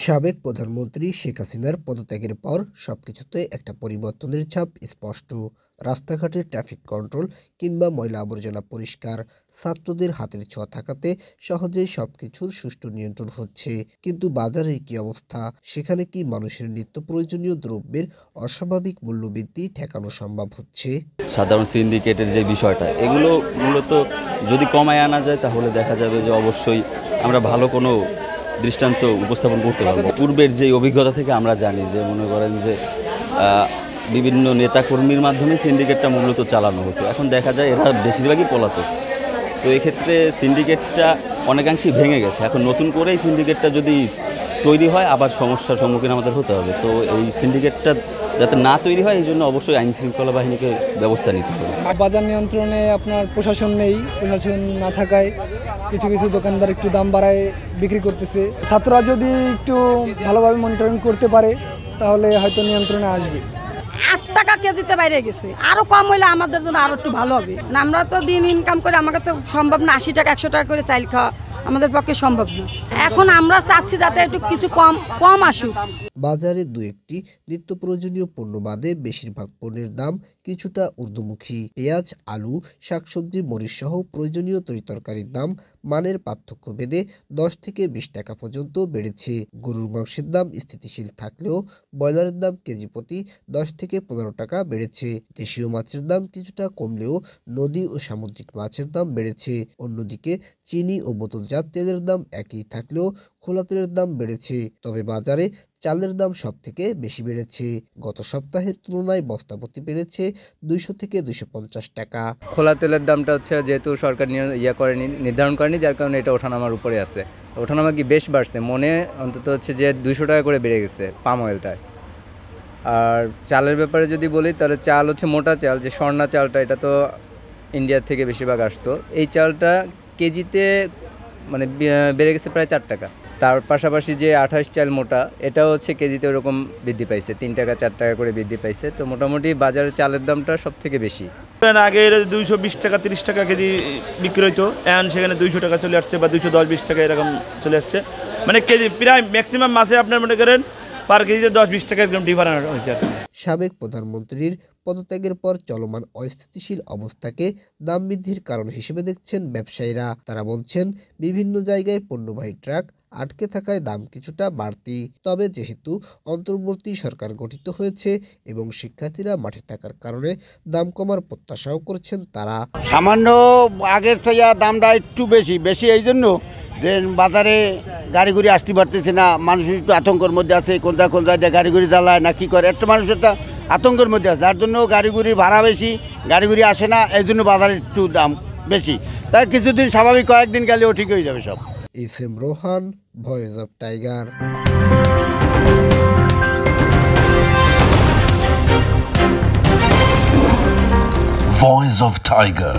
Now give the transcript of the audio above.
সাবেক প্রধানমন্ত্রী শেখ হাসিনার পদত্যাগের পর সবকিছুতে একটা পরিবর্তনের ছাপ স্পষ্ট। রাস্তাঘাটে ট্রাফিক কন্ট্রোল কিংবা ময়লা আবর্জনা পরিষ্কার, ছাত্রদের হাতের ছোঁয়া থাকাতে সহজেই সবকিছুর সুষ্ঠু নিয়ন্ত্রণ হচ্ছে। কিন্তু বাজারের কি অবস্থা? সেখানে কি মানুষের নিত্য প্রয়োজনীয় দ্রব্যের অস্বাভাবিক মূল্যবৃদ্ধি ঠেকানো সম্ভব হচ্ছে? সাধারণ সিন্ডিকেটের যে বিষয়টা, এগুলো মূলত যদি কমায় আনা যায় তাহলে দেখা যাবে যে অবশ্যই আমরা ভালো কোনো দৃষ্টান্ত উপস্থাপন করতে পারবো। পূর্বের যে অভিজ্ঞতা থেকে আমরা জানি যে মনে করেন যে বিভিন্ন নেতাকর্মীর মাধ্যমে সিন্ডিকেটটা মূলত চালানো হতো। এখন দেখা যায় এরা বেশিরভাগই পলাতক। তো এক্ষেত্রে সিন্ডিকেটটা অনেকাংশেই ভেঙে গেছে। এখন নতুন করে এই সিন্ডিকেটটা যদি তৈরি হয় আবার সমস্যার সম্মুখীন আমাদের হতে হবে। তো এই সিন্ডিকেটটা যাতে না তৈরি হয় এই জন্য অবশ্যই আইন শৃঙ্খলা বাহিনীকে ব্যবস্থা নিতে হবে। বাজার নিয়ন্ত্রণে আপনার প্রশাসন নেই, প্রশাসন না থাকায় কিছু কিছু দোকানদার একটু দাম বাড়ায় বিক্রি করতেছে। ছাত্ররা যদি একটু ভালোভাবে মনিটরিং করতে পারে তাহলে হয়তো নিয়ন্ত্রণে আসবে। 8 টাকা কেজিতে বাইরে গেছে, আরো কম হলে আমাদের জন্য আরো একটু ভালো হবে। আমরা তো দিন ইনকাম করে, আমাকে তো সম্ভব না 80 টাকা 100 টাকা করে চাল খাওয়া আমাদের পক্ষে সম্ভব না। এখন আমরা চাচ্ছি যাতে একটু কিছু কম আসুক। বাজারে দু একটি নিত্য প্রয়োজনীয় পণ্য বাদে বেশিরভাগ পণ্যের দাম কিছুটা ঊর্ধ্বমুখী। পেঁয়াজ, আলু, শাকসবজি, মরিচ সহ প্রয়োজনীয় তরিতরকারির দাম মানের পার্থক্য ভেদে 10 থেকে 20 টাকা পর্যন্ত বেড়েছে। গরুর মাংসের দাম স্থিতিশীল থাকলেও ব্রয়লারের দাম কেজি প্রতি 10 থেকে 15 টাকা বেড়েছে। দেশীয় মাছের দাম কিছুটা কমলেও নদী ও সামুদ্রিক মাছের দাম বেড়েছে। অন্যদিকে চিনি ও বোতলজাত তেলের দাম একই থাকলেও খোলা তেলের দাম বেড়েছে। তবে বাজারে চালের দাম সবথেকে বেশি বেড়েছে। গত সপ্তাহের তুলনায় বস্তাপ্রতি বেড়েছে 200 থেকে 250 টাকা। খোলা তেলের দামটা হচ্ছে যেহেতু সরকার নির্ধারণ করেনি, যার কারণে এটা ওঠানামার উপরে আছে। ওঠানামা কি বেশ বাড়ছে, মনে অন্তত হচ্ছে যে 200 টাকা করে বেড়ে গেছে পাম অয়েলটায়। আর চালের ব্যাপারে যদি বলি তাহলে চাল হচ্ছে মোটা চাল, যে স্বর্ণা চালটা, এটা তো ইন্ডিয়া থেকে বেশিরভাগ আসতো। এই চালটা কেজিতে মানে বেড়ে গেছে প্রায় 4 টাকা। তার পাশাপাশি যে 28 চাল মোটা, এটাও হচ্ছে কেজিতে ওরকম বৃদ্ধি পাইছে, 3 টাকা 4 টাকা করে বৃদ্ধি পাইছে। তো মোটামুটি বাজারে চালের দামটা সব থেকে বেশি। আগে 220 টাকা 30 টাকা কেজি বিক্রি হইতো, এখন সেখানে 200 টাকা চলে আসছে বা 210-20 টাকা এরকম চলে আসছে। মানে কেজি প্রায় ম্যাক্সিমাম মাসে আপনার মনে করেন পার কেজিতে 10-20 টাকা এরকম ডিফারেন্স হয়েছে। সাবেক প্রধানমন্ত্রীর পদত্যাগের পর চলমান অস্থিতিশীল অবস্থাকে দাম বৃদ্ধির কারণ হিসেবে দেখছেন ব্যবসায়ীরা। তারা বলছেন, বিভিন্ন জায়গায় পণ্যবাহী ট্রাক আটকে থাকায় দাম কিছুটা বাড়তি। তবে যেহেতু অন্তর্বর্তী সরকার গঠিত হয়েছে এবং শিক্ষার্থীরা মাঠে থাকার কারণে দাম কমার প্রত্যাশাও করছেন তারা। সামান্য আগের থেকে দামটা একটু বেশি এই জন্য যে বাজারে গাড়ি ঘুরি আসতে পারতেছে না, মানুষ একটু আতঙ্কের মধ্যে আছে। কোনটা দিয়ে গাড়ি ঘুরি জ্বালায় না কি করে, একটা মানুষ একটা আতঙ্কের মধ্যে আছে, যার জন্য গাড়ি ঘুরির ভাড়া বেশি, গাড়ি ঘুরি আসে না, এই জন্য বাজারে একটু দাম বেশি। তাই কিছুদিন স্বাভাবিক, কয়েকদিন গেলেও ঠিক হয়ে যাবে সব। SM. Rohan, voice of tiger. Voice of Tiger.